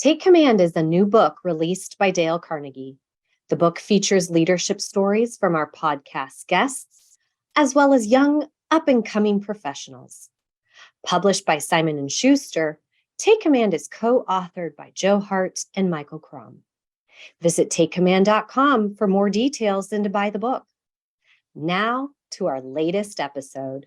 Take Command is a new book released by Dale Carnegie. The book features leadership stories from our podcast guests, as well as young, up-and-coming professionals. Published by Simon & Schuster, Take Command is co-authored by Joe Hart and Michael Crom. Visit takecommand.com for more details and to buy the book. Now to our latest episode.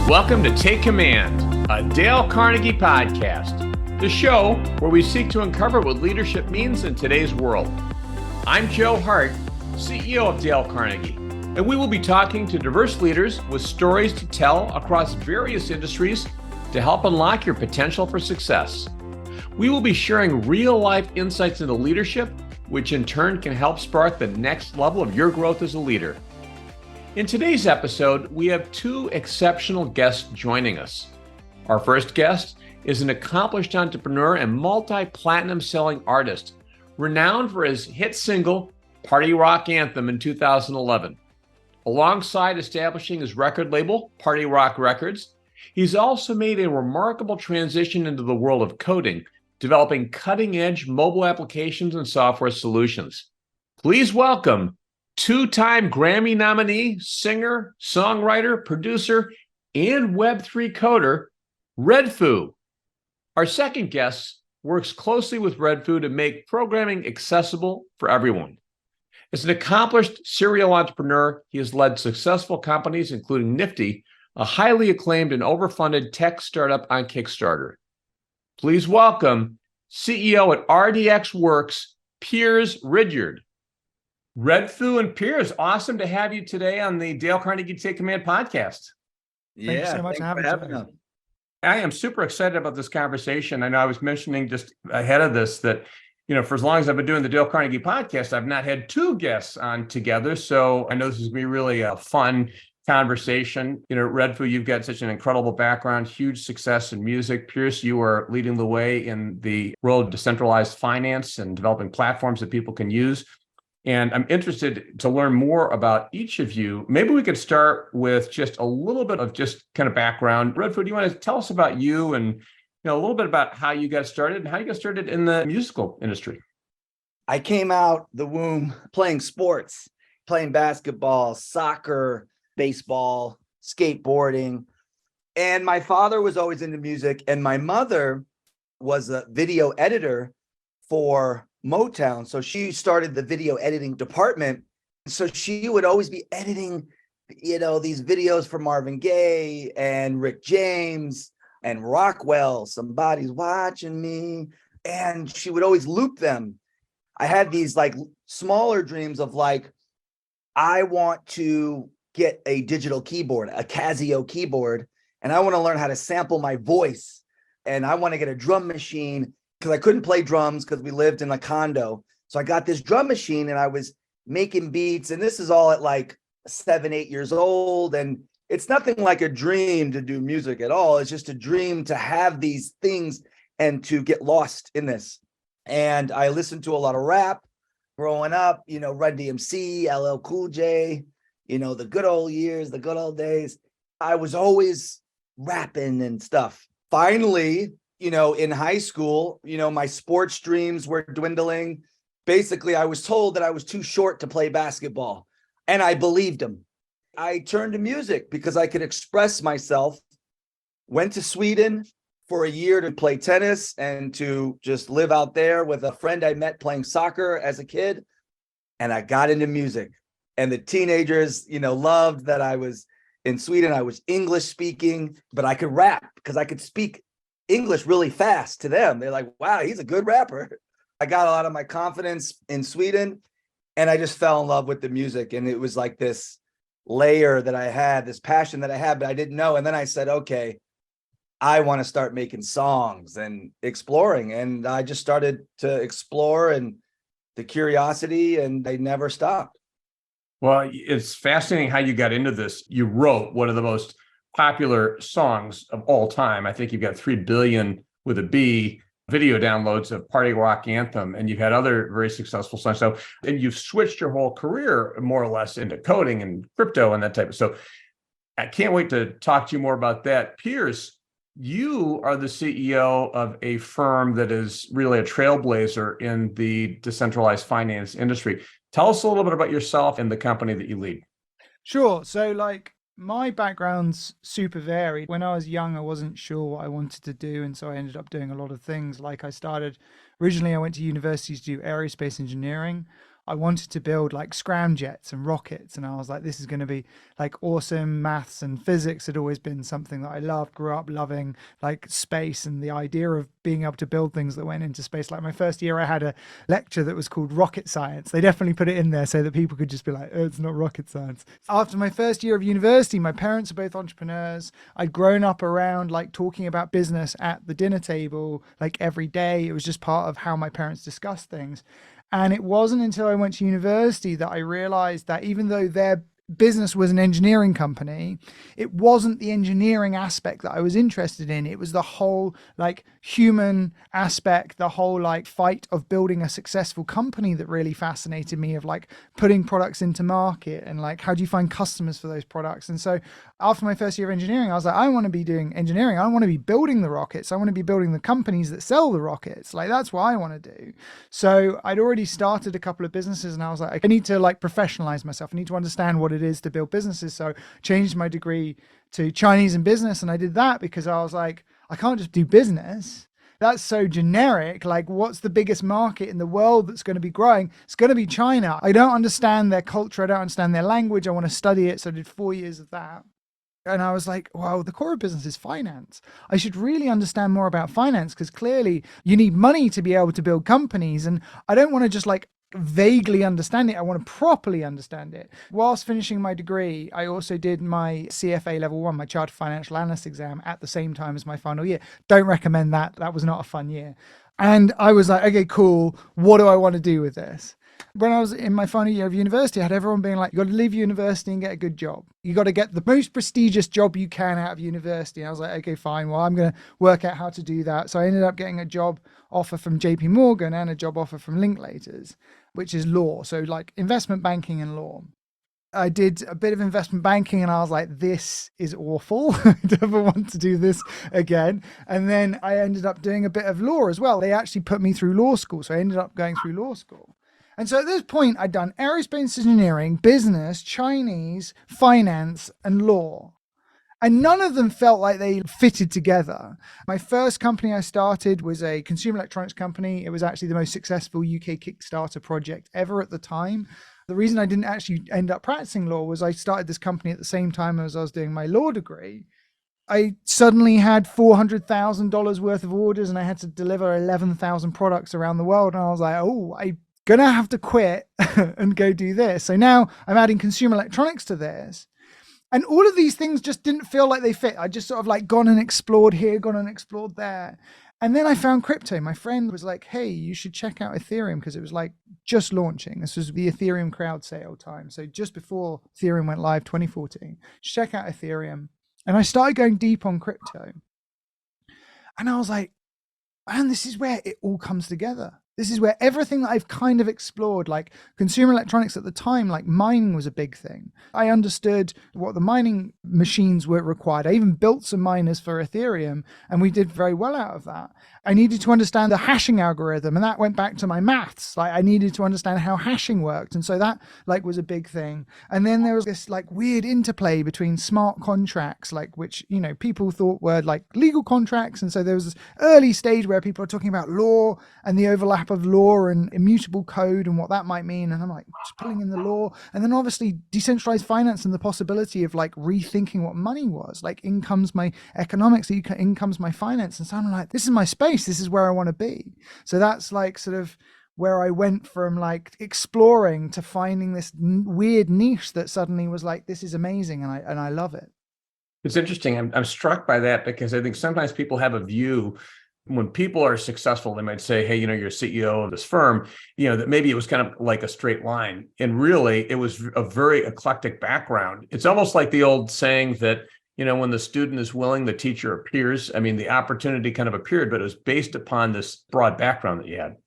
Welcome to Take Command, a Dale Carnegie podcast, the show where we seek to uncover what leadership means in today's world. I'm Joe Hart, CEO of Dale Carnegie, and we will be talking to diverse leaders with stories to tell across various industries to help unlock your potential for success. We will be sharing real-life insights into leadership, which in turn can help spark the next level of your growth as a leader. In today's episode, we have two exceptional guests joining us. Our first guest is an accomplished entrepreneur and multi-platinum selling artist, renowned for his hit single, Party Rock Anthem in 2011. Alongside establishing his record label, Party Rock Records, he's also made a remarkable transition into the world of coding, developing cutting-edge mobile applications and software solutions. Please welcome two-time Grammy nominee, singer, songwriter, producer, and Web3 coder, Redfoo. Our second guest works closely with Redfoo to make programming accessible for everyone. As an accomplished serial entrepreneur, he has led successful companies, including Nifty, a highly acclaimed and overfunded tech startup on Kickstarter. Please welcome CEO at RDX Works, Piers Ridyard. Redfoo and Piers, awesome to have you today on the Dale Carnegie Take Command podcast. Thank you so much for having us. I am super excited about this conversation. I know I was mentioning just ahead of this that, for as long as I've been doing the Dale Carnegie podcast, I've not had two guests on together. So I know this is going to be really a fun conversation. Redfoo, you've got such an incredible background, huge success in music. Piers, you are leading the way in the world of decentralized finance and developing platforms that people can use. And I'm interested to learn more about each of you. Maybe we could start with just a little bit of just kind of background. Redfoo, do you want to tell us about you and a little bit about how you got started and how you got started in the musical industry? I came out the womb playing sports, playing basketball, soccer, baseball, skateboarding. And my father was always into music. And my mother was a video editor for Motown. So she started the video editing department. So she would always be editing, these videos for Marvin Gaye and Rick James and Rockwell, Somebody's Watching Me. And she would always loop them. I had these smaller dreams of I want to get a digital keyboard, a Casio keyboard, and I want to learn how to sample my voice. And I want to get a drum machine because I couldn't play drums because we lived in a condo. So I got this drum machine and I was making beats. And this is all at 7, 8 years old. And it's nothing like a dream to do music at all. It's just a dream to have these things and to get lost in this. And I listened to a lot of rap growing up, Run DMC, LL Cool J, the good old years, the good old days. I was always rapping and stuff. Finally, in high school, my sports dreams were dwindling. Basically, I was told that I was too short to play basketball, and I believed him. I turned to music because I could express myself. Went to Sweden for a year to play tennis and to just live out there with a friend I met playing soccer as a kid. And I got into music. And the teenagers, loved that I was in Sweden. I was English speaking, but I could rap because I could speak English really fast to them. They're like, wow, he's a good rapper. I got a lot of my confidence in Sweden and I just fell in love with the music. And it was like this layer that I had, this passion that I had, but I didn't know. And then I said, okay, I want to start making songs and exploring. And I just started to explore and the curiosity, and they never stopped. Well, it's fascinating how you got into this. You wrote one of the most popular songs of all time. I think you've got 3 billion with a B video downloads of Party Rock Anthem, and you've had other very successful songs. So, and you've switched your whole career more or less into coding and crypto and that type of. So, I can't wait to talk to you more about that. Piers, you are the CEO of a firm that is really a trailblazer in the decentralized finance industry. Tell us a little bit about yourself and the company that you lead. Sure. So my background's super varied. When I was young, I wasn't sure what I wanted to do. And so I ended up doing a lot of things. Originally I went to university to do aerospace engineering. I wanted to build scramjets and rockets. And I was like, this is going to be awesome. Maths and physics had always been something that I loved, grew up loving space and the idea of being able to build things that went into space. My first year, I had a lecture that was called rocket science. They definitely put it in there so that people could just be like, oh, it's not rocket science. After my first year of university, my parents are both entrepreneurs. I'd grown up around talking about business at the dinner table, every day. It was just part of how my parents discussed things. And it wasn't until I went to university that I realized that even though their business was an engineering company, it wasn't the engineering aspect that I was interested in. It was the whole human aspect, the whole fight of building a successful company that really fascinated me, of putting products into market and how do you find customers for those products. And so after my first year of engineering, I was like, I want to be doing engineering. I want to be building the rockets. I want to be building the companies that sell the rockets. That's what I want to do. So I'd already started a couple of businesses and I was like, I need to professionalize myself. I need to understand what it is to build businesses. So changed my degree to Chinese in business. And I did that because I was like, I can't just do business. That's so generic. What's the biggest market in the world that's going to be growing? It's going to be China. I don't understand their culture. I don't understand their language. I want to study it. So I did 4 years of that. And I was like, well, the core of business is finance. I should really understand more about finance because clearly you need money to be able to build companies. And I don't want to just vaguely understand it. I want to properly understand it. Whilst finishing my degree, I also did my CFA level 1, my Chartered Financial Analyst exam at the same time as my final year. Don't recommend that. That was not a fun year. And I was like, okay, cool. What do I want to do with this? When I was in my final year of university, I had everyone being like, you got to leave university and get a good job. You got to get the most prestigious job you can out of university. And I was like, okay, fine. Well, I'm going to work out how to do that. So I ended up getting a job offer from JP Morgan and a job offer from Linklaters, which is law. So investment banking and law. I did a bit of investment banking and I was like, this is awful. I never want to do this again. And then I ended up doing a bit of law as well. They actually put me through law school. So I ended up going through law school. And so at this point, I'd done aerospace engineering, business, Chinese, finance, and law. And none of them felt like they fitted together. My first company I started was a consumer electronics company. It was actually the most successful UK Kickstarter project ever at the time. The reason I didn't actually end up practicing law was I started this company at the same time as I was doing my law degree. I suddenly had $400,000 worth of orders and I had to deliver 11,000 products around the world. And I was like, oh, I'm gonna have to quit and go do this. So now I'm adding consumer electronics to this. And all of these things just didn't feel like they fit. I just sort of gone and explored here, gone and explored there. And then I found crypto. My friend was like, hey, you should check out Ethereum because it was just launching. This was the Ethereum crowd sale time. So just before Ethereum went live, 2014, check out Ethereum. And I started going deep on crypto. And I was like, man, this is where it all comes together. This is where everything that I've kind of explored, consumer electronics at the time, mining was a big thing. I understood what the mining machines were required. I even built some miners for Ethereum and we did very well out of that. I needed to understand the hashing algorithm and that went back to my maths. I needed to understand how hashing worked. And so that was a big thing. And then there was this weird interplay between smart contracts, which, people thought were legal contracts. And so there was this early stage where people are talking about law and the overlap of law and immutable code and what that might mean. And I'm just pulling in the law. And then obviously decentralized finance and the possibility of rethinking what money was. In comes my economics, in comes my finance. And so I'm like, this is my space. This is where I want to be. So that's sort of where I went from exploring to finding this weird niche that suddenly was this is amazing. And I love it. It's interesting. I'm struck by that because I think sometimes people have a view when people are successful, they might say, hey, you're CEO of this firm, that maybe it was kind of like a straight line. And really, it was a very eclectic background. It's almost like the old saying that, when the student is willing, the teacher appears. I mean, the opportunity kind of appeared, but it was based upon this broad background that you had.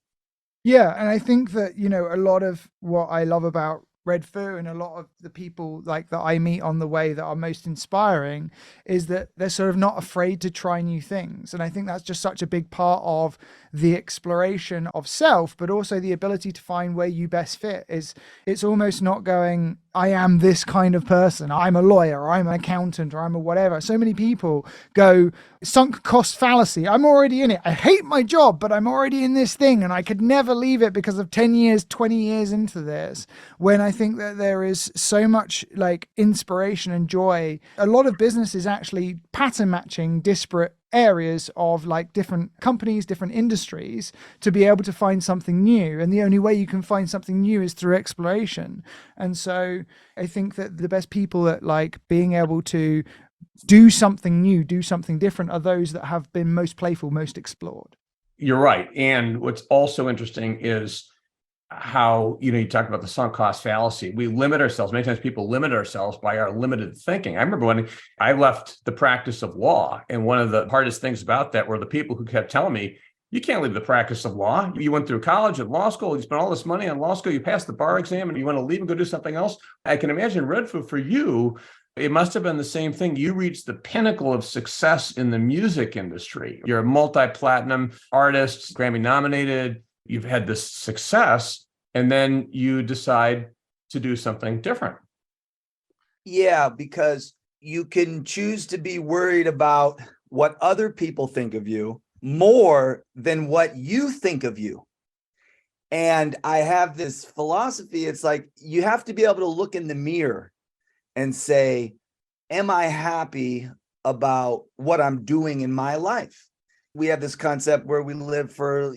Yeah, and I think that, a lot of what I love about Redfoo and a lot of the people like that I meet on the way that are most inspiring is that they're sort of not afraid to try new things. And I think that's just such a big part of the exploration of self, but also the ability to find where you best fit. It's almost not going, I am this kind of person. I'm a lawyer, or I'm an accountant, or I'm a whatever. So many people go sunk cost fallacy. I'm already in it. I hate my job, but I'm already in this thing and I could never leave it because of 10 years, 20 years into this. When I think that there is so much like inspiration and joy. A lot of business is actually pattern matching disparate areas of like different companies, different industries to be able to find something new. And the only way you can find something new is through exploration. And so I think that the best people at like being able to do something new, do something different are those that have been most playful, most explored. You're right. And what's also interesting is how, you talk about the sunk cost fallacy. We limit ourselves. Many times people limit ourselves by our limited thinking. I remember when I left the practice of law, and one of the hardest things about that were the people who kept telling me, you can't leave the practice of law. You went through college and law school, you spent all this money on law school, you passed the bar exam, and you want to leave and go do something else. I can imagine Redfoo, for you, it must have been the same thing. You reached the pinnacle of success in the music industry. You're a multi-platinum artist, Grammy nominated. You've had this success, and then you decide to do something different. Yeah, because you can choose to be worried about what other people think of you more than what you think of you. And I have this philosophy. It's like you have to be able to look in the mirror and say, am I happy about what I'm doing in my life? We have this concept where we live for,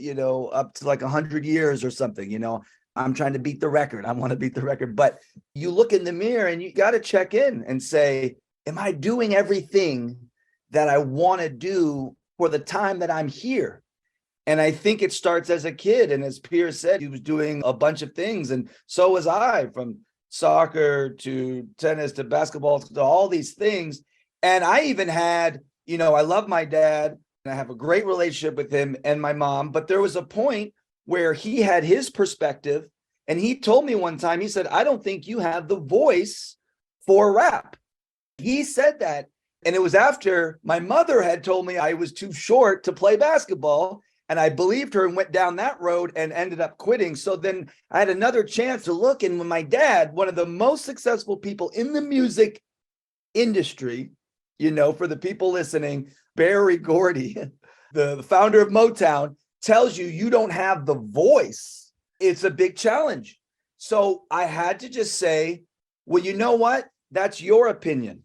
up to like 100 years or something, I'm trying to beat the record. I want to beat the record. But you look in the mirror and you got to check in and say, am I doing everything that I want to do for the time that I'm here? And I think it starts as a kid. And as Piers said, he was doing a bunch of things. And so was I, from soccer to tennis to basketball to all these things. And I even had, I love my dad and I have a great relationship with him and my mom. But there was a point where he had his perspective. And he told me one time, he said, I don't think you have the voice for rap. He said that. And it was after my mother had told me I was too short to play basketball. And I believed her and went down that road and ended up quitting. So then I had another chance to look. And when my dad, one of the most successful people in the music industry, for the people listening, Barry Gordy, the founder of Motown, tells you you don't have the voice, it's a big challenge. So I had to just say, well, you know what? That's your opinion.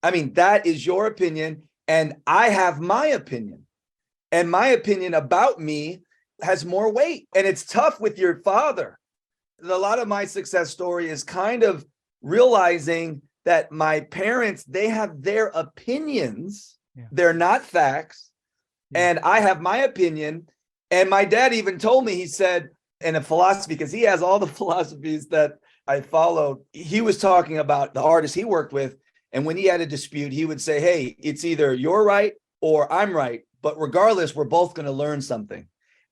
I mean, that is your opinion. And I have my opinion. And my opinion about me has more weight. And it's tough with your father. A lot of my success story is kind of realizing that my parents, they have their opinions. Yeah. They're not facts. Yeah. And I have my opinion. And my dad even told me, he said, in a philosophy, because he has all the philosophies that I followed, he was talking about the artists he worked with. And when he had a dispute, he would say, hey, it's either you're right or I'm right. But regardless, we're both going to learn something.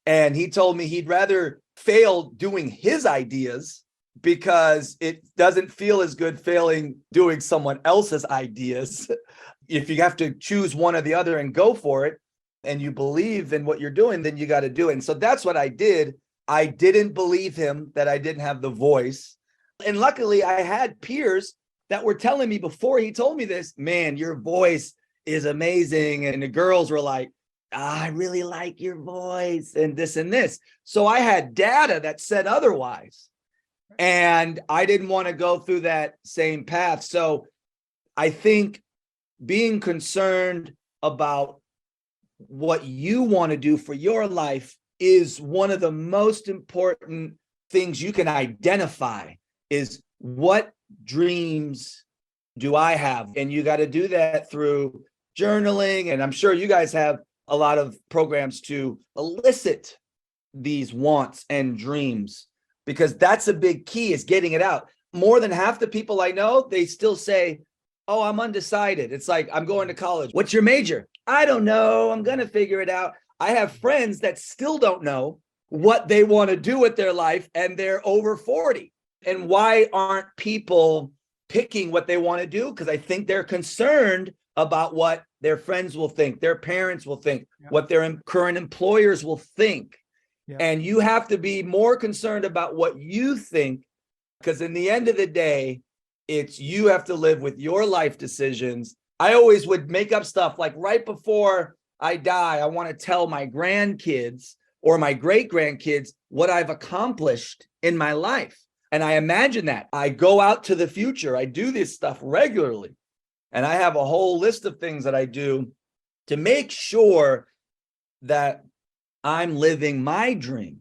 And he told me he'd rather fail doing his ideas because it doesn't feel as good failing doing someone else's ideas. If you have to choose one or the other and go for it, and you believe in what you're doing, then you got to do it. And so that's what I did. I didn't believe him that I didn't have the voice. And luckily, I had peers that were telling me before he told me this, man, your voice is amazing. And the girls were like, I really like your voice and this and this. So I had data that said otherwise. And I didn't want to go through that same path. So I think being concerned about what you want to do for your life is one of the most important things you can identify is what dreams do I have? And you got to do that through journaling. And I'm sure you guys have a lot of programs to elicit these wants and dreams, because that's a big key, is getting it out. More than half the people I know, they still say, Oh, I'm undecided. It's like, I'm going to college. What's your major? I don't know. I'm going to figure it out. I have friends that still don't know what they want to do with their life, and they're over 40. And why aren't people picking what they want to do? Because I think they're concerned about what their friends will think, their parents will think, what their current employers will think. And you have to be more concerned about what you think, because in the end of the day, it's you have to live with your life decisions. I always would make up stuff like, right before I die, I want to tell my grandkids or my great grandkids what I've accomplished in my life. And I imagine that. I go out to the future. I do this stuff regularly. And I have a whole list of things that I do to make sure that I'm living my dream.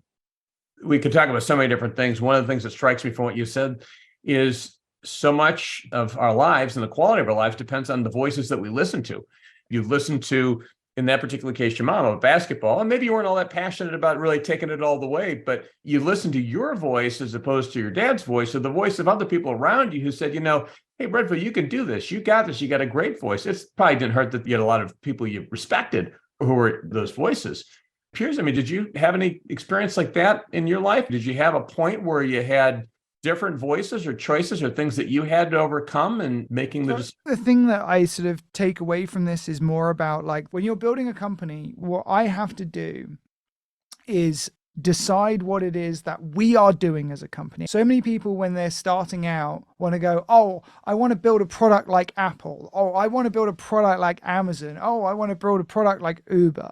We could talk about so many different things. One of the things that strikes me from what you said is so much of our lives and the quality of our lives depends on the voices that we listen to. You listen to, in that particular case, your mom about basketball, and maybe you weren't all that passionate about really taking it all the way, but you listen to your voice as opposed to your dad's voice, or the voice of other people around you who said, hey, Redfoo, you can do this. You got this. You got a great voice. It probably didn't hurt that you had a lot of people you respected who were those voices. Piers, did you have any experience like that in your life? Did you have a point where you had different voices or choices or things that you had to overcome in making the decision? The thing that I sort of take away from this is more about, like, when you're building a company, what I have to do is decide what it is that we are doing as a company. So many people, when they're starting out, want to go, oh, I want to build a product like Apple. Oh, I want to build a product like Amazon. Oh, I want to build a product like Uber.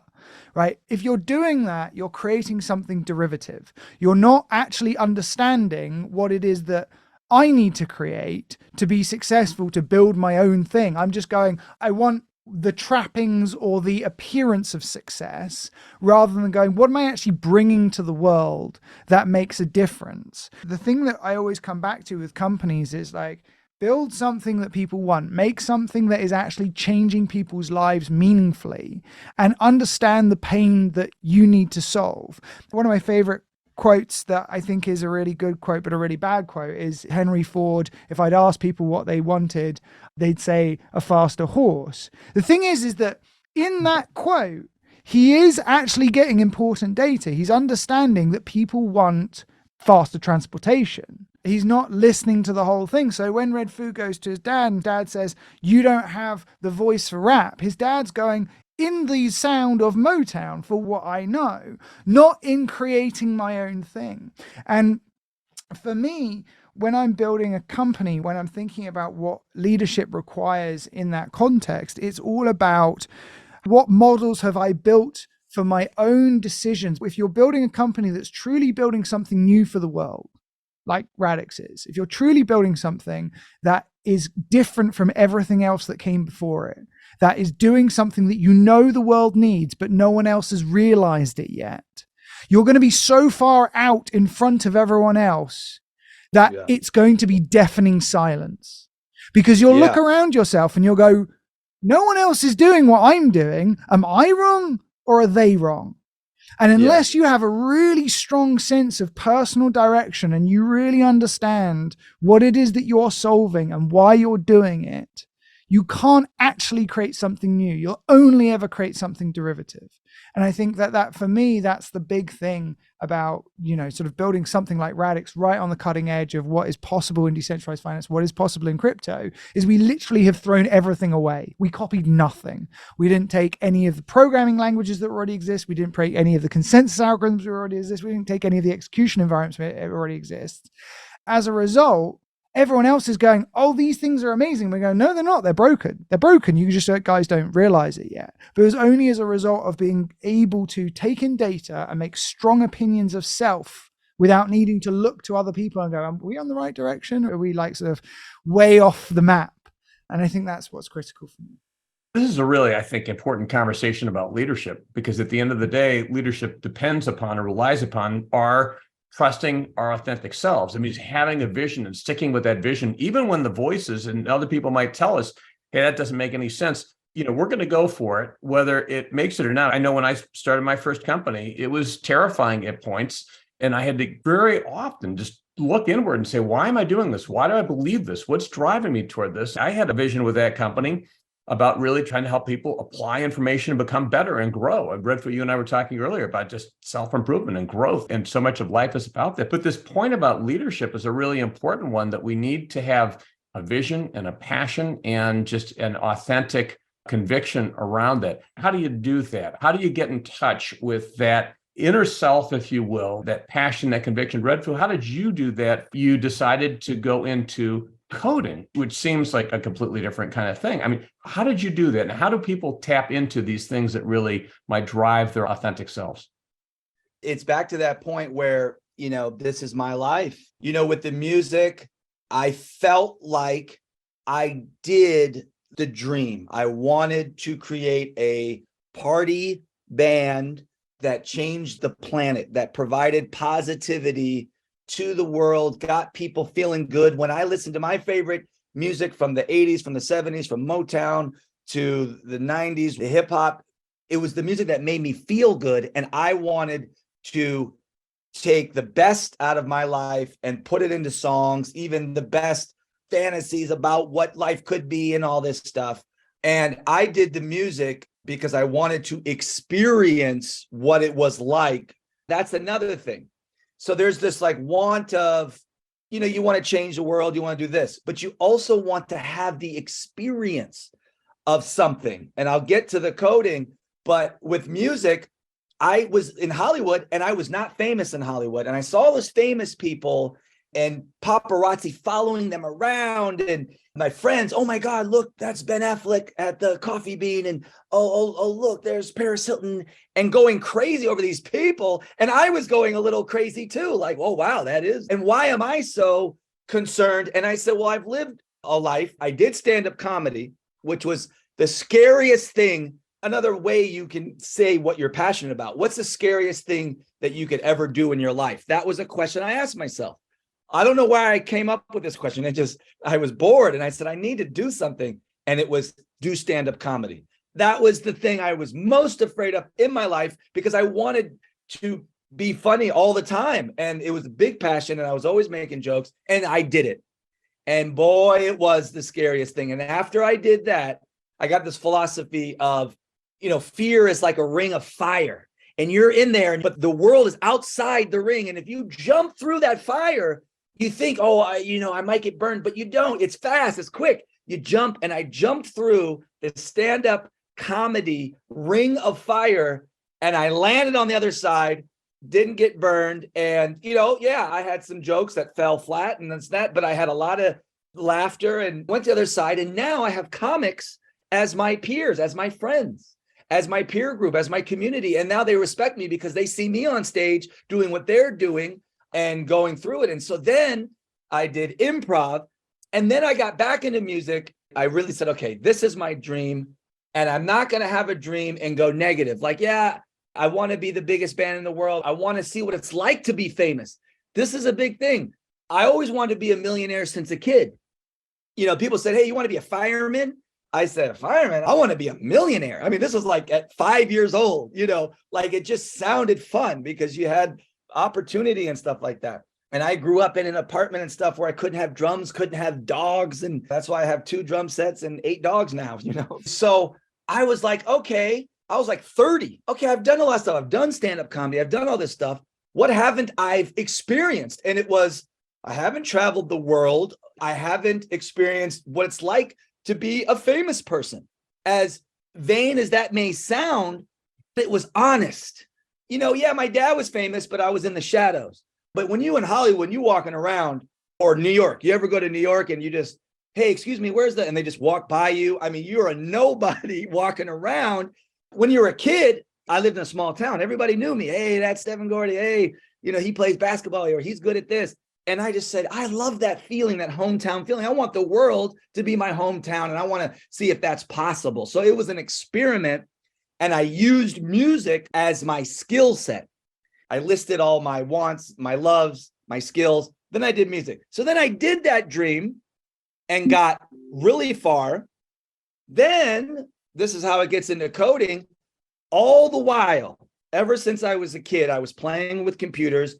Right? If you're doing that, you're creating something derivative. You're not actually understanding what it is that I need to create to be successful, to build my own thing. I'm just going, I want the trappings or the appearance of success, rather than going, what am I actually bringing to the world that makes a difference? The thing that I always come back to with companies is like, build something that people want, make something that is actually changing people's lives meaningfully, and understand the pain that you need to solve. One of my favorite quotes that I think is a really good quote, but a really bad quote, is Henry Ford. If I'd ask people what they wanted, they'd say a faster horse. The thing is that in that quote, he is actually getting important data. He's understanding that people want faster transportation. He's not listening to the whole thing. So when Redfoo goes to his dad and dad says, you don't have the voice for rap, his dad's going, in the sound of Motown, for what I know, not in creating my own thing. And for me, when I'm building a company, when I'm thinking about what leadership requires in that context, it's all about what models have I built for my own decisions. If you're building a company that's truly building something new for the world, like Radix is, if you're truly building something that is different from everything else that came before it, that is doing something that you know the world needs, but no one else has realized it yet, you're going to be so far out in front of everyone else that it's going to be deafening silence. Because you'll look around yourself and you'll go, no one else is doing what I'm doing. Am I wrong or are they wrong? And unless you have a really strong sense of personal direction and you really understand what it is that you're solving and why you're doing it, you can't actually create something new. You'll only ever create something derivative. And I think that for me, that's the big thing about, sort of building something like Radix right on the cutting edge of what is possible in decentralized finance, what is possible in crypto, is we literally have thrown everything away. We copied nothing. We didn't take any of the programming languages that already exist. We didn't take any of the consensus algorithms that already exist. We didn't take any of the execution environments that already exist. As a result, everyone else is going, oh, these things are amazing. We go, no, they're not. They're broken. They're broken. You just guys don't realize it yet. But it was only as a result of being able to take in data and make strong opinions of self without needing to look to other people and go, are we on the right direction? Or are we like sort of way off the map? And I think that's what's critical for me. This is a really, I think, important conversation about leadership, because at the end of the day, leadership depends upon or relies upon our trusting our authentic selves. I mean, having a vision and sticking with that vision, even when the voices and other people might tell us, hey, that doesn't make any sense. We're going to go for it, whether it makes it or not. I know when I started my first company, it was terrifying at points. And I had to very often just look inward and say, why am I doing this? Why do I believe this? What's driving me toward this? I had a vision with that company about really trying to help people apply information and become better and grow. I've read for you and I were talking earlier about just self-improvement and growth, and so much of life is about that. But this point about leadership is a really important one, that we need to have a vision and a passion and just an authentic conviction around that. How do you do that? How do you get in touch with that inner self, if you will, that passion, that conviction? Redfoo, how did you do that? You decided to go into coding, which seems like a completely different kind of thing. I mean, how did you do that? And how do people tap into these things that really might drive their authentic selves? It's back to that point where, this is my life. With the music, I felt like I did the dream. I wanted to create a party band that changed the planet, that provided positivity to the world, got people feeling good. When I listened to my favorite music from the 80s, from the 70s, from Motown to the 90s, the hip hop, it was the music that made me feel good. And I wanted to take the best out of my life and put it into songs, even the best fantasies about what life could be and all this stuff. And I did the music because I wanted to experience what it was like. That's another thing. So there's this want of, you want to change the world, you want to do this, but you also want to have the experience of something. And I'll get to the coding, but with music, I was in Hollywood and I was not famous in Hollywood. And I saw those famous people and paparazzi following them around, and my friends, oh my God, look, that's Ben Affleck at the Coffee Bean, and oh, look, there's Paris Hilton, and going crazy over these people. And I was going a little crazy too, like, oh wow, that is. And why am I so concerned? And I said, well, I've lived a life. I did stand-up comedy, which was the scariest thing. Another way you can say what you're passionate about. What's the scariest thing that you could ever do in your life? That was a question I asked myself. I don't know why I came up with this question. I was bored and I said, I need to do something. And it was do stand-up comedy. That was the thing I was most afraid of in my life, because I wanted to be funny all the time. And it was a big passion and I was always making jokes, and I did it. And boy, it was the scariest thing. And after I did that, I got this philosophy of, fear is like a ring of fire and you're in there, but the world is outside the ring. And if you jump through that fire, you think, I might get burned, but you don't. It's fast, it's quick. You jump, and I jumped through the stand-up comedy ring of fire, and I landed on the other side, didn't get burned. And, I had some jokes that fell flat, and that's that, but I had a lot of laughter and went to the other side. And now I have comics as my peers, as my friends, as my peer group, as my community. And now they respect me because they see me on stage doing what they're doing and going through it. And so then I did improv, and then I got back into music. I really said, okay, this is my dream, and I'm not going to have a dream and go negative. Like, yeah, I want to be the biggest band in the world. I want to see what it's like to be famous. This is a big thing. I always wanted to be a millionaire since a kid. People said, hey, you want to be a fireman? I said, a fireman? I want to be a millionaire. I mean, this was like at 5 years old, like it just sounded fun because you had opportunity and stuff like that. And I grew up in an apartment and stuff where I couldn't have drums, couldn't have dogs. And that's why I have 2 drum sets and 8 dogs now, So I was like, okay, I was like 30. Okay, I've done a lot of stuff. I've done stand-up comedy. I've done all this stuff. What haven't I experienced? And it was, I haven't traveled the world. I haven't experienced what it's like to be a famous person. As vain as that may sound, it was honest. My dad was famous, but I was in the shadows. But when you in Hollywood, when you walking around, or New York, you ever go to New York and you just, hey, excuse me, where's that? And they just walk by you. I mean, you're a nobody walking around. When you were a kid, I lived in a small town. Everybody knew me. Hey, that's Stefan Gordy. Hey, he plays basketball here. He's good at this. And I just said, I love that feeling, that hometown feeling. I want the world to be my hometown, and I want to see if that's possible. So it was an experiment. And I used music as my skill set. I listed all my wants, my loves, my skills. Then I did music. So then I did that dream and got really far. Then this is how it gets into coding. All the while, ever since I was a kid, I was playing with computers,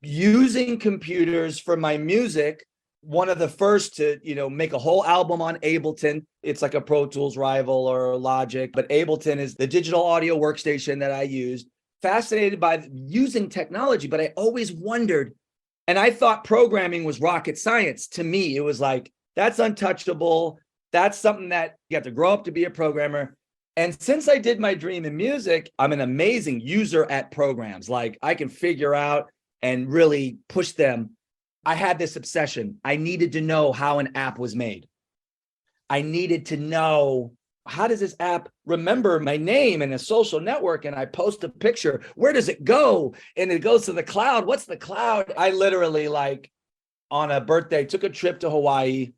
using computers for my music. One of the first to, make a whole album on Ableton. It's like a Pro Tools rival or Logic, but Ableton is the digital audio workstation that I used. Fascinated by using technology, but I always wondered, and I thought programming was rocket science. To me, it was like, that's untouchable. That's something that you have to grow up to be a programmer. And since I did my dream in music, I'm an amazing user at programs. Like, I can figure out and really push them. I had this obsession. I needed to know how an app was made. I needed to know, how does this app remember my name in a social network? And I post a picture. Where does it go? And it goes to the cloud. What's the cloud? I literally, like, on a birthday, took a trip to Hawaii.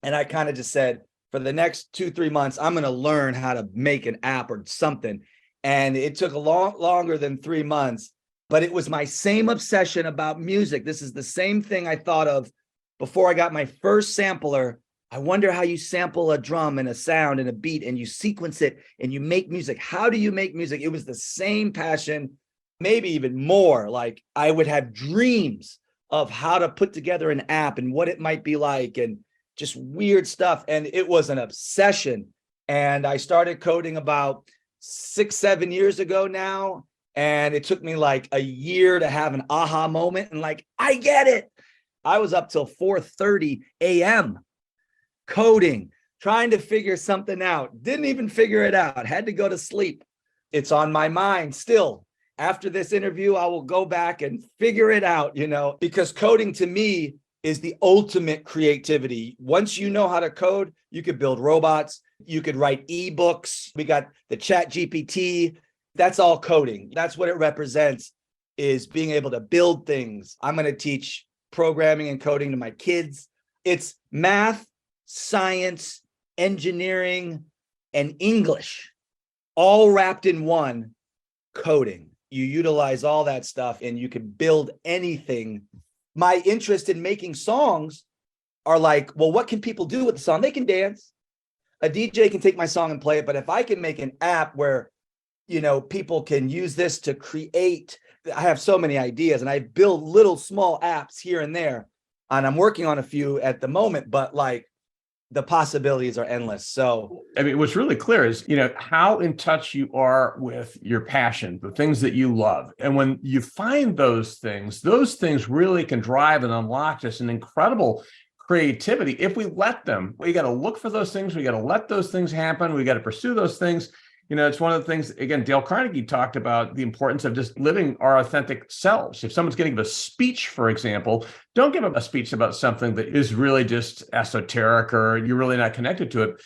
And I kind of just said, for the next 2-3 months, I'm going to learn how to make an app or something. And it took a longer than 3 months. But it was my same obsession about music. This is the same thing I thought of before I got my first sampler. I wonder how you sample a drum and a sound and a beat and you sequence it and you make music. How do you make music? It was the same passion, maybe even more. Like, I would have dreams of how to put together an app and what it might be like and just weird stuff. And it was an obsession. And I started coding about 6-7 years ago now. And it took me like a year to have an aha moment and like, I get it. I was up till 4:30 a.m. coding, trying to figure something out. Didn't even figure it out. Had to go to sleep. It's on my mind still. After this interview, I will go back and figure it out, because coding to me is the ultimate creativity. Once you know how to code, you could build robots. You could write ebooks. We got the Chat GPT. That's all coding. That's what it represents, is being able to build things. I'm going to teach programming and coding to my kids. It's math, science, engineering, and English, all wrapped in one, coding. You utilize all that stuff and you can build anything. My interest in making songs are like, well, what can people do with the song? They can dance. A DJ can take my song and play it. But if I can make an app where people can use this to create. I have so many ideas and I build little small apps here and there. And I'm working on a few at the moment, but like, the possibilities are endless. So, I mean, what's really clear is, how in touch you are with your passion, the things that you love. And when you find those things really can drive and unlock just an incredible creativity. If we let them, we got to look for those things. We got to let those things happen. We got to pursue those things. It's one of the things, again, Dale Carnegie talked about the importance of just living our authentic selves. If someone's going to give a speech, for example, don't give them a speech about something that is really just esoteric or you're really not connected to it.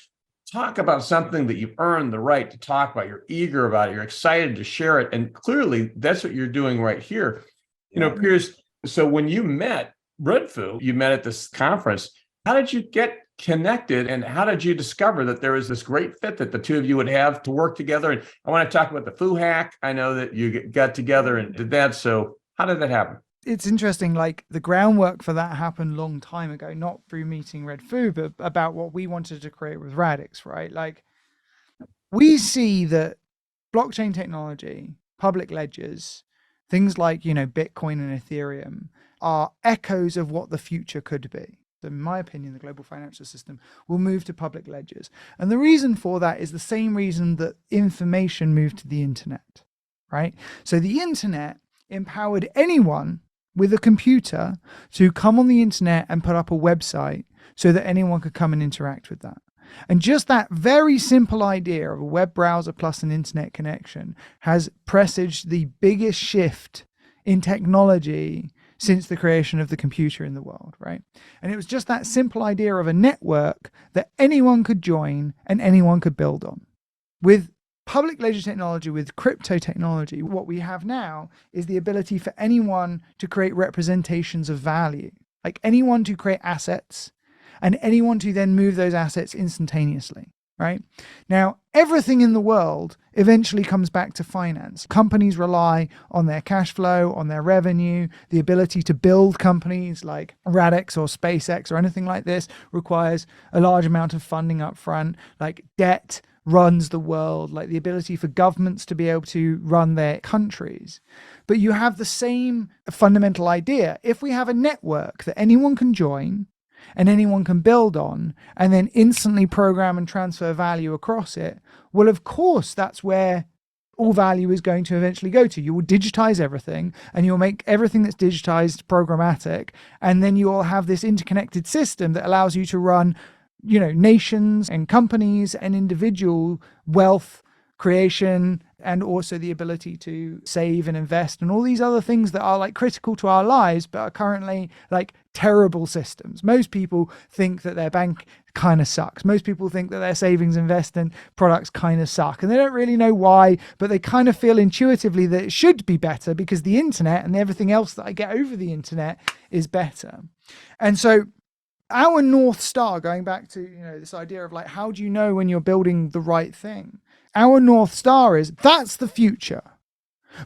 Talk about something that you've earned the right to talk about. You're eager about it. You're excited to share it. And clearly, that's what you're doing right here. Piers, so when you met Redfoo, you met at this conference, how did you get connected and how did you discover that there was this great fit that the two of you would have to work together? And I want to talk about the Foo hack. I know that you got together and did that. So how did that happen? It's interesting, like the groundwork for that happened a long time ago, not through meeting Redfoo, but about what we wanted to create with Radix, right? Like, we see that blockchain technology, public ledgers, things like, Bitcoin and Ethereum are echoes of what the future could be. In my opinion, the global financial system will move to public ledgers. And the reason for that is the same reason that information moved to the internet, right? So the internet empowered anyone with a computer to come on the internet and put up a website so that anyone could come and interact with that. And just that very simple idea of a web browser plus an internet connection has presaged the biggest shift in technology since the creation of the computer in the world, right? And it was just that simple idea of a network that anyone could join and anyone could build on. With public ledger technology, with crypto technology, what we have now is the ability for anyone to create representations of value, like anyone to create assets and anyone to then move those assets instantaneously. right? Now, everything in the world eventually comes back to finance. Companies rely on their cash flow, on their revenue. The ability to build companies like Radix or SpaceX or anything like this requires a large amount of funding up front. Like debt runs the world, like the ability for governments to be able to run their countries. But you have the same fundamental idea. If we have a network that anyone can join and anyone can build on and then instantly program and transfer value across it, well, of course, that's where all value is going to eventually go to. You will digitize everything and you'll make everything that's digitized programmatic. And then you will have this interconnected system that allows you to run, you know, nations and companies and individual wealth creation, and also the ability to save and invest and all these other things that are like critical to our lives, but are currently like terrible systems. Most people think that their bank kind of sucks. Most people think that their savings investment products kind of suck, and they don't really know why, but they kind of feel intuitively that it should be better because the internet and everything else that I get over the internet is better. And so our North Star, going back to, you know, this idea of like, how do you know when you're building the right thing? Our North Star is that's the future.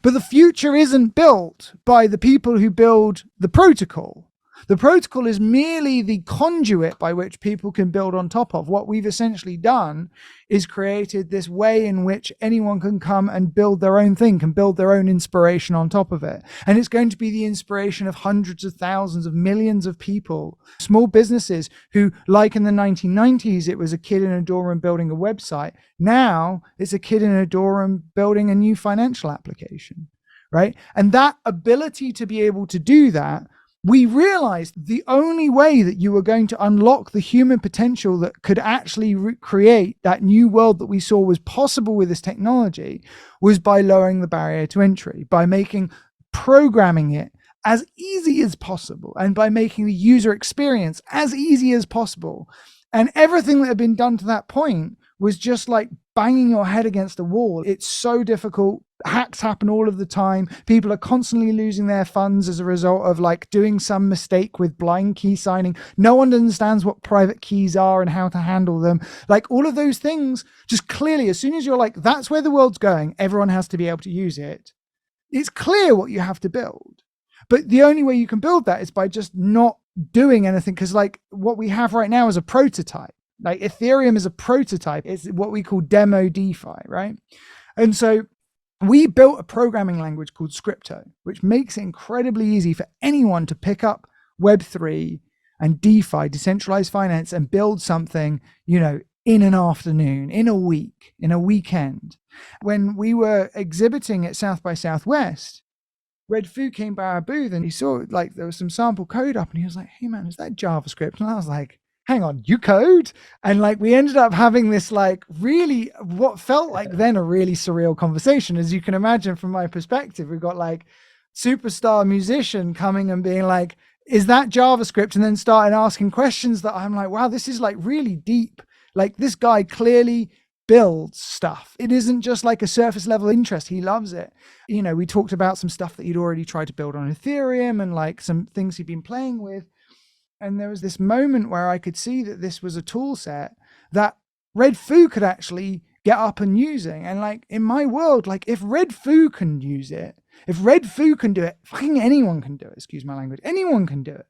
But the future isn't built by the people who build the protocol. The protocol is merely the conduit by which people can build on top of. What we've essentially done is created this way in which anyone can come and build their own thing, can build their own inspiration on top of it. And it's going to be the inspiration of hundreds of thousands of millions of people, small businesses who, like in the 1990s, it was a kid in a dorm room building a website. Now it's a kid in a dorm room building a new financial application, right? And that ability to be able to do that, we realized the only way that you were going to unlock the human potential that could actually create that new world that we saw was possible with this technology was by lowering the barrier to entry, by making programming it as easy as possible, and by making the user experience as easy as possible. And everything that had been done to that point was just like banging your head against a wall. It's so difficult. Hacks happen all of the time. People are constantly losing their funds as a result of like doing some mistake with blind key signing. No one understands what private keys are and how to handle them. Like all of those things, just clearly, as soon as you're like, that's where the world's going, everyone has to be able to use it. It's clear what you have to build. But the only way you can build that is by just not doing anything. Because like what we have right now is a prototype. Like Ethereum is a prototype. It's what we call demo DeFi, right? And so we built a programming language called Scripto, which makes it incredibly easy for anyone to pick up Web3 and DeFi, decentralized finance, and build something, you know, in an afternoon, in a week, in a weekend. When we were exhibiting at South by Southwest, Redfoo came by our booth and he saw like there was some sample code up and he was like, hey man, is that JavaScript? And I was like, hang on, you code? And like we ended up having this like really what felt like then a really surreal conversation. As you can imagine from my perspective, we've got like superstar musician coming and being like, is that JavaScript? And then starting asking questions that I'm like, wow, this is like really deep. Like this guy clearly builds stuff. It isn't just like a surface level interest. He loves it. You know, we talked about some stuff that he'd already tried to build on Ethereum and like some things he'd been playing with. And there was this moment where I could see that this was a tool set that Redfoo could actually get up and using. And like in my world, like if Redfoo can use it, if Redfoo can do it, fucking anyone can do it. Excuse my language. Anyone can do it,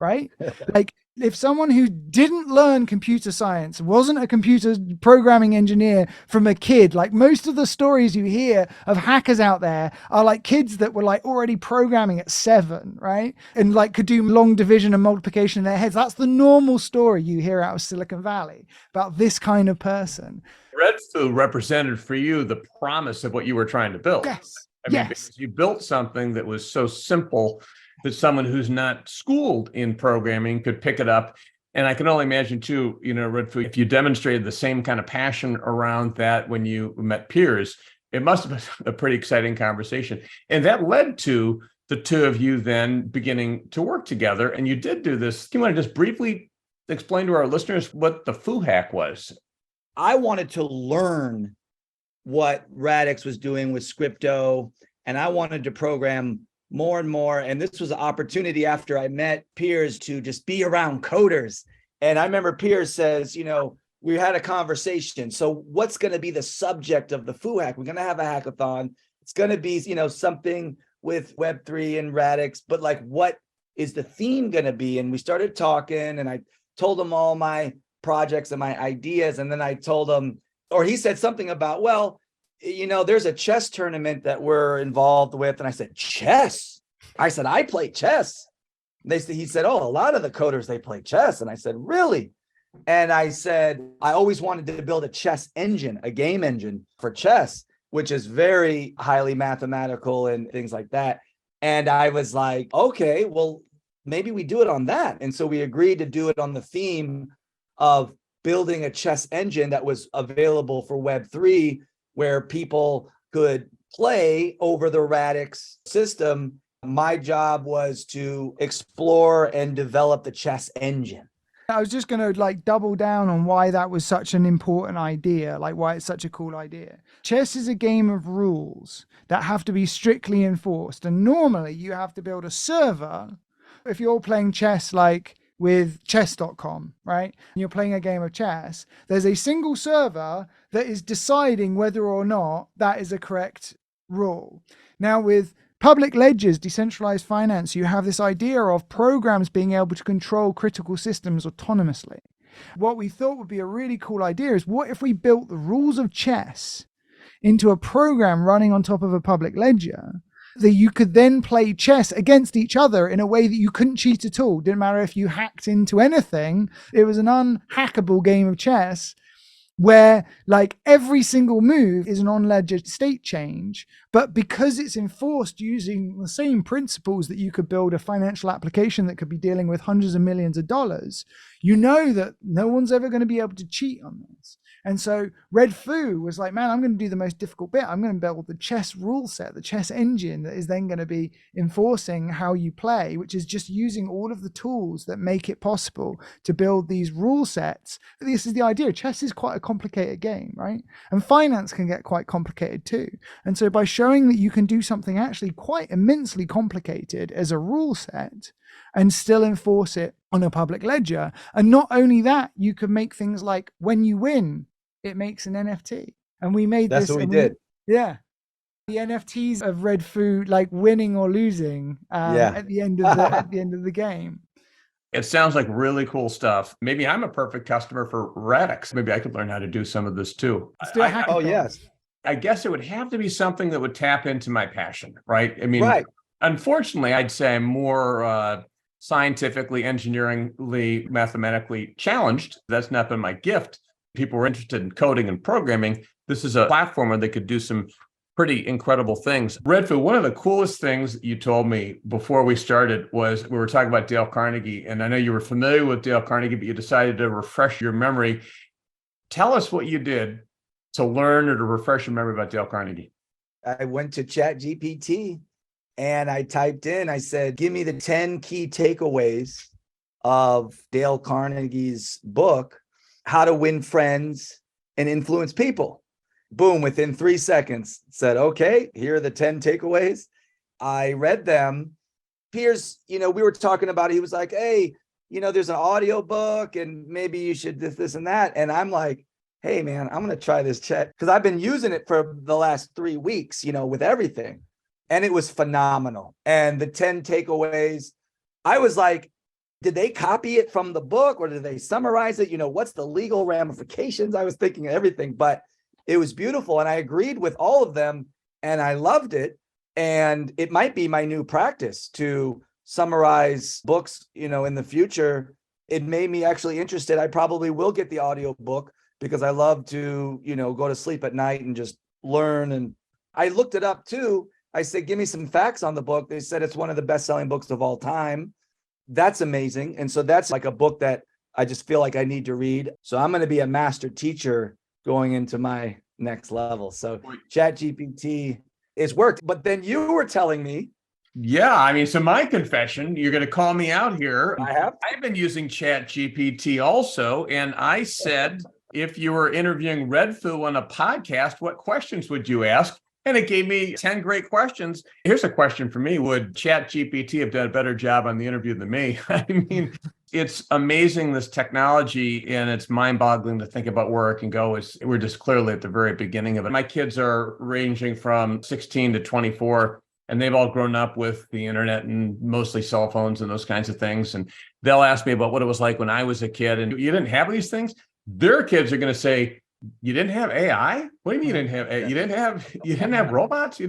right? Like if someone who didn't learn computer science, wasn't a computer programming engineer from a kid, like most of the stories you hear of hackers out there are like kids that were like already programming at 7, right? And like could do long division and multiplication in their heads. That's the normal story you hear out of Silicon Valley about this kind of person. Redfoo represented for you the promise of what you were trying to build. Yes. I mean, because you built something that was so simple that someone who's not schooled in programming could pick it up. And I can only imagine too, you know, Redfoo, if you demonstrated the same kind of passion around that when you met Piers, it must have been a pretty exciting conversation. And that led to the two of you then beginning to work together. And you did do this. Do you want to just briefly explain to our listeners what the Foo hack was? I wanted to learn what Radix was doing with Scripto, and I wanted to program more and more. And this was an opportunity after I met Piers to just be around coders. And I remember Piers says, you know, we had a conversation. So what's going to be the subject of the Foo Hack? We're going to have a hackathon. It's going to be, something with Web3 and Radix, but like, what is the theme going to be? And we started talking, and I told him all my projects and my ideas. And then I told him, or he said something about, well, there's a chess tournament that we're involved with. And I said, chess? I said, I play chess. He said, oh, a lot of the coders, they play chess. And I said, really? And I said, I always wanted to build a chess engine, a game engine for chess, which is very highly mathematical and things like that. And I was like, okay, well, maybe we do it on that. And so we agreed to do it on the theme of building a chess engine that was available for Web3, where people could play over the Radix system. My job was to explore and develop the chess engine. I was just going to double down on why that was such an important idea, why it's such a cool idea. Chess is a game of rules that have to be strictly enforced. And normally you have to build a server. If you're playing chess with chess.com, right? And you're playing a game of chess, there's a single server that is deciding whether or not that is a correct rule. Now with public ledgers, decentralized finance, you have this idea of programs being able to control critical systems autonomously. What we thought would be a really cool idea is, what if we built the rules of chess into a program running on top of a public ledger that you could then play chess against each other in a way that you couldn't cheat at all? Didn't matter if you hacked into anything. It was an unhackable game of chess where every single move is an on-ledger state change, but because it's enforced using the same principles that you could build a financial application that could be dealing with hundreds of millions of dollars, that no one's ever going to be able to cheat on this. And so Redfoo was like, man, I'm going to do the most difficult bit. I'm going to build the chess rule set, the chess engine that is then going to be enforcing how you play, which is just using all of the tools that make it possible to build these rule sets. This is the idea. Chess is quite a complicated game, right? And finance can get quite complicated too. And so by showing that you can do something actually quite immensely complicated as a rule set and still enforce it on a public ledger, and not only that, you can make things like when you win, it makes an NFT. And we made That's this. What we did. Yeah. The NFTs of Redfoo, winning or losing at the end of the game. It sounds like really cool stuff. Maybe I'm a perfect customer for Radix. Maybe I could learn how to do some of this too. Let's do a hackathon. Oh, yes. I guess it would have to be something that would tap into my passion, right? I mean, right. Unfortunately, I'd say I'm more scientifically, engineeringly, mathematically challenged. That's not been my gift. People were interested in coding and programming. This is a platform where they could do some pretty incredible things. Redfoo, one of the coolest things you told me before we started was we were talking about Dale Carnegie, and I know you were familiar with Dale Carnegie, but you decided to refresh your memory. Tell us what you did to learn or to refresh your memory about Dale Carnegie. I went to ChatGPT and I typed in, I said, give me the 10 key takeaways of Dale Carnegie's book, How to Win Friends and Influence People. Boom, within 3 seconds, said, okay, here are the 10 takeaways. I read them. Piers, we were talking about it. He was like, hey, there's an audio book and maybe you should this and that. And I'm like, hey, man, I'm going to try this chat because I've been using it for the last 3 weeks, with everything. And it was phenomenal. And the 10 takeaways, I was like, did they copy it from the book or did they summarize it? What's the legal ramifications? I was thinking of everything, but it was beautiful. And I agreed with all of them and I loved it. And it might be my new practice to summarize books, in the future. It made me actually interested. I probably will get the audio book because I love to, go to sleep at night and just learn. And I looked it up too. I said, give me some facts on the book. They said it's one of the best-selling books of all time. That's amazing. And so that's like a book that I just feel like I need to read. So I'm going to be a master teacher going into my next level. So ChatGPT is worked. But then you were telling me. Yeah, so my confession, you're going to call me out here. I've been using ChatGPT also. And I said, if you were interviewing Redfoo on a podcast, what questions would you ask? And it gave me 10 great questions. Here's a question for me. Would ChatGPT have done a better job on the interview than me? It's amazing, this technology, and it's mind-boggling to think about where it can go. We're just clearly at the very beginning of it. My kids are ranging from 16 to 24, and they've all grown up with the internet and mostly cell phones and those kinds of things. And they'll ask me about what it was like when I was a kid. And you didn't have these things? Their kids are going to say, you didn't have AI? What do you mean you didn't have AI? You didn't have robots?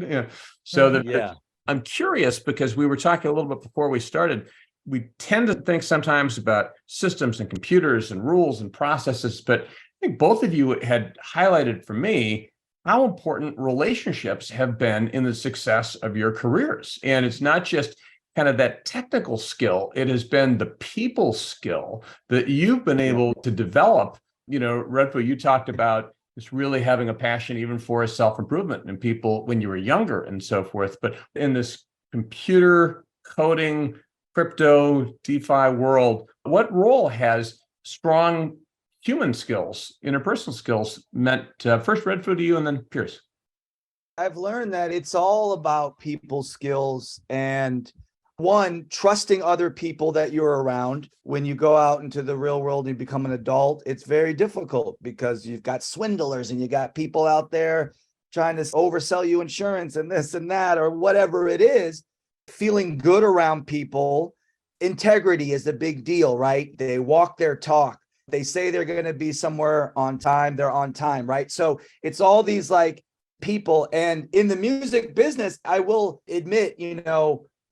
I'm curious, because we were talking a little bit before we started. We tend to think sometimes about systems and computers and rules and processes, but I think both of you had highlighted for me how important relationships have been in the success of your careers. And it's not just kind of that technical skill, it has been the people skill that you've been able to develop. Redfoo, you talked about just really having a passion even for self-improvement in people when you were younger and so forth. But in this computer coding, crypto, DeFi world, what role has strong human skills, interpersonal skills meant? First, Redfoo to you, and then Piers. I've learned that it's all about people skills and trusting other people that you're around. When you go out into the real world and you become an adult, it's very difficult because you've got swindlers and you got people out there trying to oversell you insurance and this and that, or whatever it is. Feeling good around people. Integrity is a big deal, right? They walk their talk. They say they're going to be somewhere on time. They're on time, right? So it's all these like people. And in the music business, I will admit,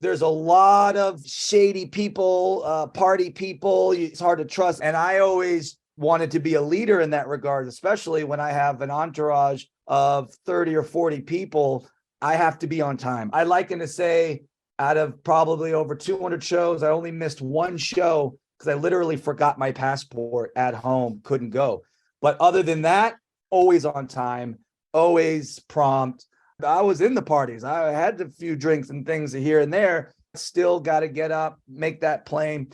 there's a lot of shady people, party people. It's hard to trust. And I always wanted to be a leader in that regard, especially when I have an entourage of 30 or 40 people. I have to be on time. I liken to say, out of probably over 200 shows, I only missed one show because I literally forgot my passport at home, couldn't go. But other than that, always on time, always prompt. I was in the parties. I had a few drinks and things here and there. Still got to get up, make that plane.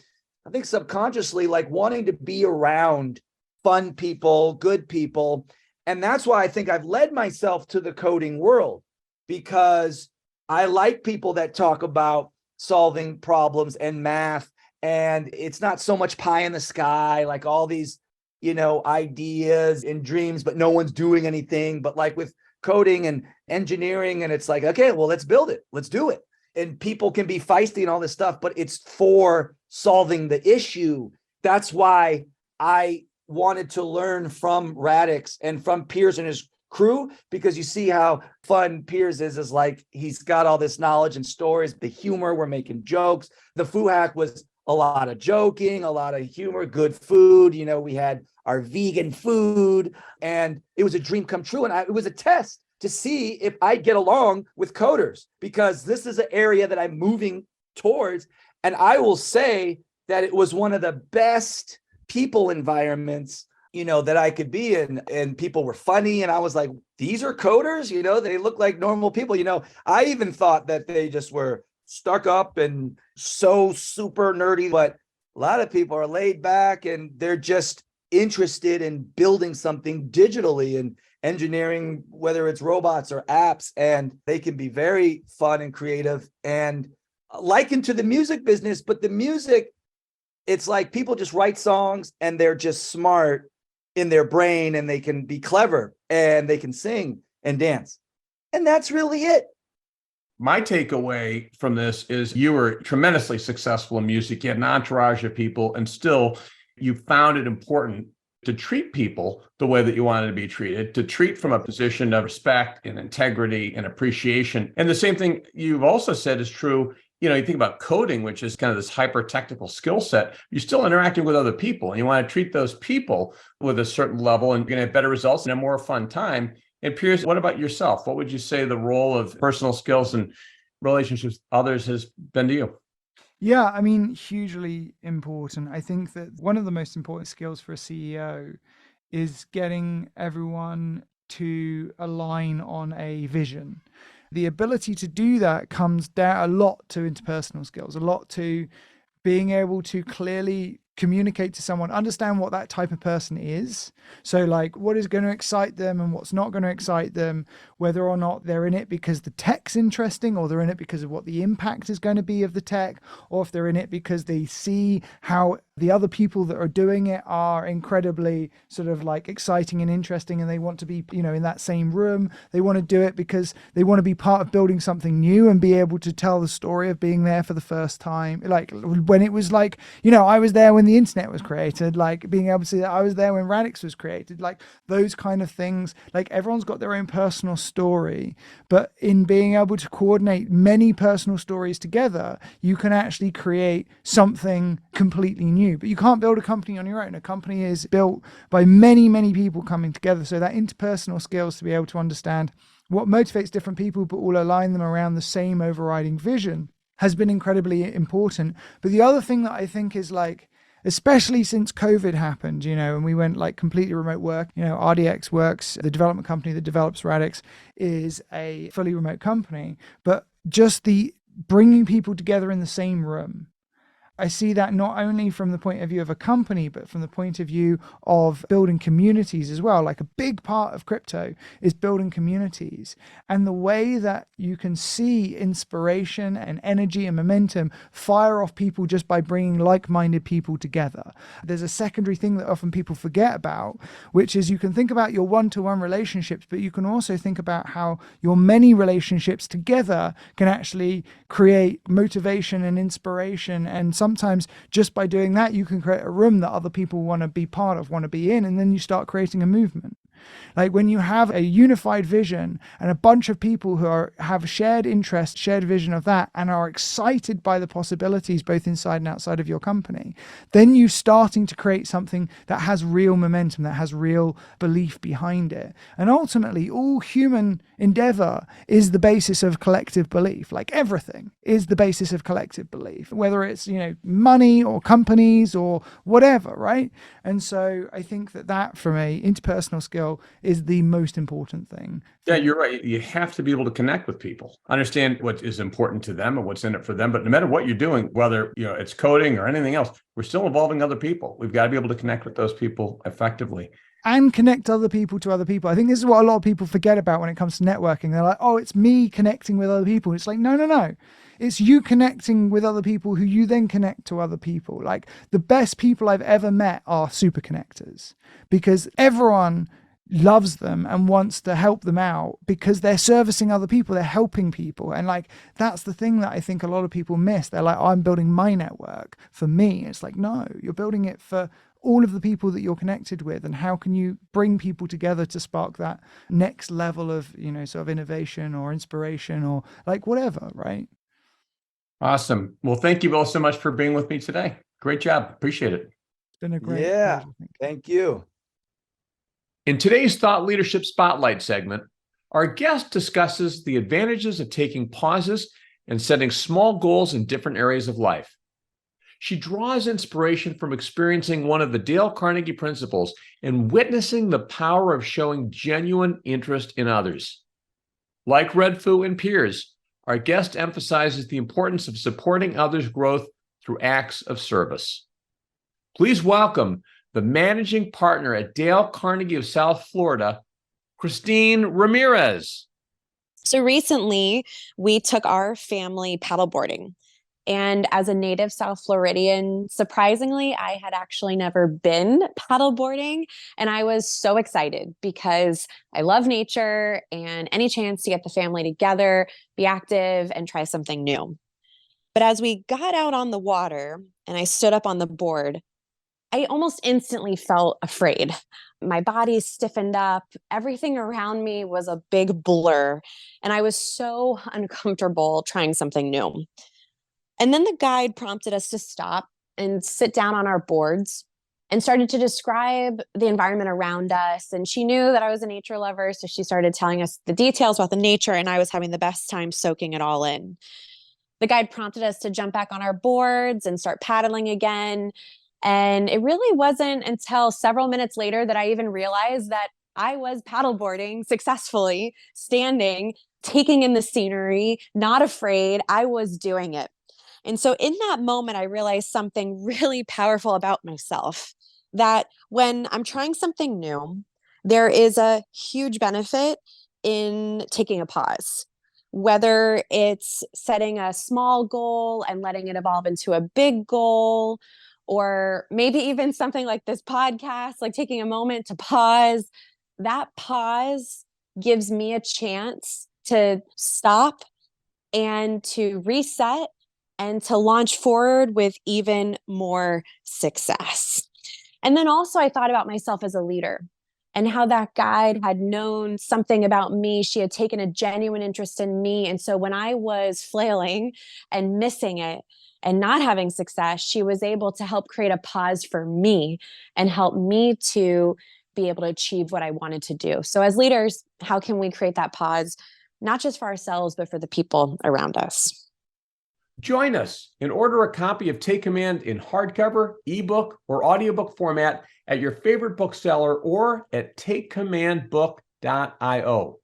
I think subconsciously, like wanting to be around fun people, good people. And that's why I think I've led myself to the coding world, because I like people that talk about solving problems and math. And it's not so much pie in the sky, like all these, ideas and dreams, but no one's doing anything. But like with coding and engineering, and it's like, okay, well, let's build it. Let's do it. And people can be feisty and all this stuff, but it's for solving the issue. That's why I wanted to learn from Radix and from Piers and his crew, because you see how fun Piers is like, he's got all this knowledge and stories, the humor, we're making jokes. The Foo Hack was a lot of joking, a lot of humor, good food. We had our vegan food, and it was a dream come true. And it was a test to see if I get along with coders, because this is an area that I'm moving towards. And I will say that it was one of the best people environments that I could be in, and people were funny. And I was like, these are coders, they look like normal people. I even thought that they just were stuck up and so super nerdy, but a lot of people are laid back and they're just interested in building something digitally and engineering, whether it's robots or apps, and they can be very fun and creative and likened to the music business. But the music, it's like people just write songs and they're just smart in their brain, and they can be clever and they can sing and dance. And that's really it. My takeaway from this is you were tremendously successful in music. You had an entourage of people, and still you found it important to treat people the way that you wanted to be treated, to treat from a position of respect and integrity and appreciation. And the same thing you've also said is true. You think about coding, which is kind of this hyper technical skill set. You're still interacting with other people, and you want to treat those people with a certain level, and you're going to have better results and a more fun time. And Piers, what about yourself? What would you say the role of personal skills and relationships with others has been to you? Yeah, I mean, hugely important. I think that one of the most important skills for a CEO is getting everyone to align on a vision. The ability to do that comes down a lot to interpersonal skills, a lot to being able to clearly communicate to someone, understand what that type of person is. So like what is going to excite them and what's not going to excite them, whether or not they're in it because the tech's interesting, or they're in it because of what the impact is going to be of the tech, or if they're in it because they see how The other people that are doing it are incredibly sort of like exciting and interesting, and they want to be, in that same room. They want to do it because they want to be part of building something new and be able to tell the story of being there for the first time. Like when it was like, I was there when the internet was created, like being able to see that I was there when Radix was created, like those kind of things. Like everyone's got their own personal story, but in being able to coordinate many personal stories together, you can actually create something completely new. But you can't build a company on your own. A company is built by many, many people coming together. So that interpersonal skills to be able to understand what motivates different people, but all align them around the same overriding vision has been incredibly important. But the other thing that I think is like, especially since COVID happened, and we went like completely remote work, RDX Works, the development company that develops Radix, is a fully remote company, but just the bringing people together in the same room. I see that not only from the point of view of a company, but from the point of view of building communities as well. Like a big part of crypto is building communities, and the way that you can see inspiration and energy and momentum fire off people just by bringing like-minded people together. There's a secondary thing that often people forget about, which is you can think about your one-to-one relationships, but you can also think about how your many relationships together can actually create motivation and inspiration. And sometimes just by doing that, you can create a room that other people want to be part of, want to be in, and then you start creating a movement. Like when you have a unified vision and a bunch of people who have shared interest, shared vision of that, and are excited by the possibilities both inside and outside of your company, then you're starting to create something that has real momentum, that has real belief behind it. And ultimately, all human endeavor is the basis of collective belief. Like everything is the basis of collective belief, whether it's, money or companies or whatever, right? And so I think that from a interpersonal skill is the most important thing. Yeah, you're right. You have to be able to connect with people, understand what is important to them and what's in it for them. But no matter what you're doing, whether it's coding or anything else, we're still involving other people. We've got to be able to connect with those people effectively. And connect other people to other people. I think this is what a lot of people forget about when it comes to networking. They're like, oh, it's me connecting with other people. It's like, no. It's you connecting with other people who you then connect to other people. Like the best people I've ever met are super connectors, because everyone loves them and wants to help them out because they're servicing other people, they're helping people. And like, that's the thing that I think a lot of people miss. They're like, I'm building my network for me. It's like, no, you're building it for all of the people that you're connected with. And how can you bring people together to spark that next level of, sort of innovation or inspiration or like whatever, right? Awesome. Well, thank you all so much for being with me today. Great job. Appreciate it. It's been a great pleasure. Thank you. In today's Thought Leadership Spotlight segment, our guest discusses the advantages of taking pauses and setting small goals in different areas of life. She draws inspiration from experiencing one of the Dale Carnegie principles and witnessing the power of showing genuine interest in others. Like Redfoo and Piers, our guest emphasizes the importance of supporting others' growth through acts of service. Please welcome the managing partner at Dale Carnegie of South Florida, Christine Ramirez. So recently, we took our family paddleboarding. And as a native South Floridian, surprisingly, I had actually never been paddleboarding. And I was so excited because I love nature and any chance to get the family together, be active, and try something new. But as we got out on the water and I stood up on the board, I almost instantly felt afraid. My body stiffened up. Everything around me was a big blur. And I was so uncomfortable trying something new. And then the guide prompted us to stop and sit down on our boards and started to describe the environment around us. And she knew that I was a nature lover, so she started telling us the details about the nature, and I was having the best time soaking it all in. The guide prompted us to jump back on our boards and start paddling again. And it really wasn't until several minutes later that I even realized that I was paddleboarding successfully, standing, taking in the scenery, not afraid. I was doing it. And so in that moment, I realized something really powerful about myself, that when I'm trying something new, there is a huge benefit in taking a pause, whether it's setting a small goal and letting it evolve into a big goal, or maybe even something like this podcast, like taking a moment to pause. That pause gives me a chance to stop and to reset and to launch forward with even more success. And then also I thought about myself as a leader and how that guide had known something about me. She had taken a genuine interest in me. And so when I was flailing and missing it and not having success, she was able to help create a pause for me and help me to be able to achieve what I wanted to do. So as leaders, how can we create that pause, not just for ourselves, but for the people around us? Join us and order a copy of Take Command in hardcover, ebook, or audiobook format at your favorite bookseller or at takecommandbook.io.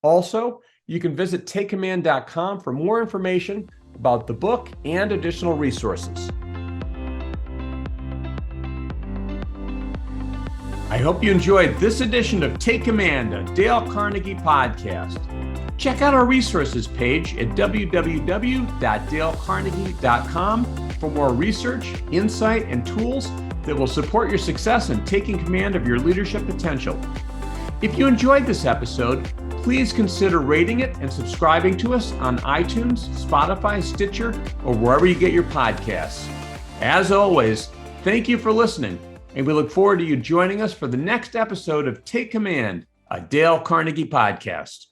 Also, you can visit takecommand.com for more information about the book and additional resources. I hope you enjoyed this edition of Take Command, a Dale Carnegie podcast. Check out our resources page at www.dalecarnegie.com for more research, insight, and tools that will support your success in taking command of your leadership potential. If you enjoyed this episode, please consider rating it and subscribing to us on iTunes, Spotify, Stitcher, or wherever you get your podcasts. As always, thank you for listening, and we look forward to you joining us for the next episode of Take Command, a Dale Carnegie podcast.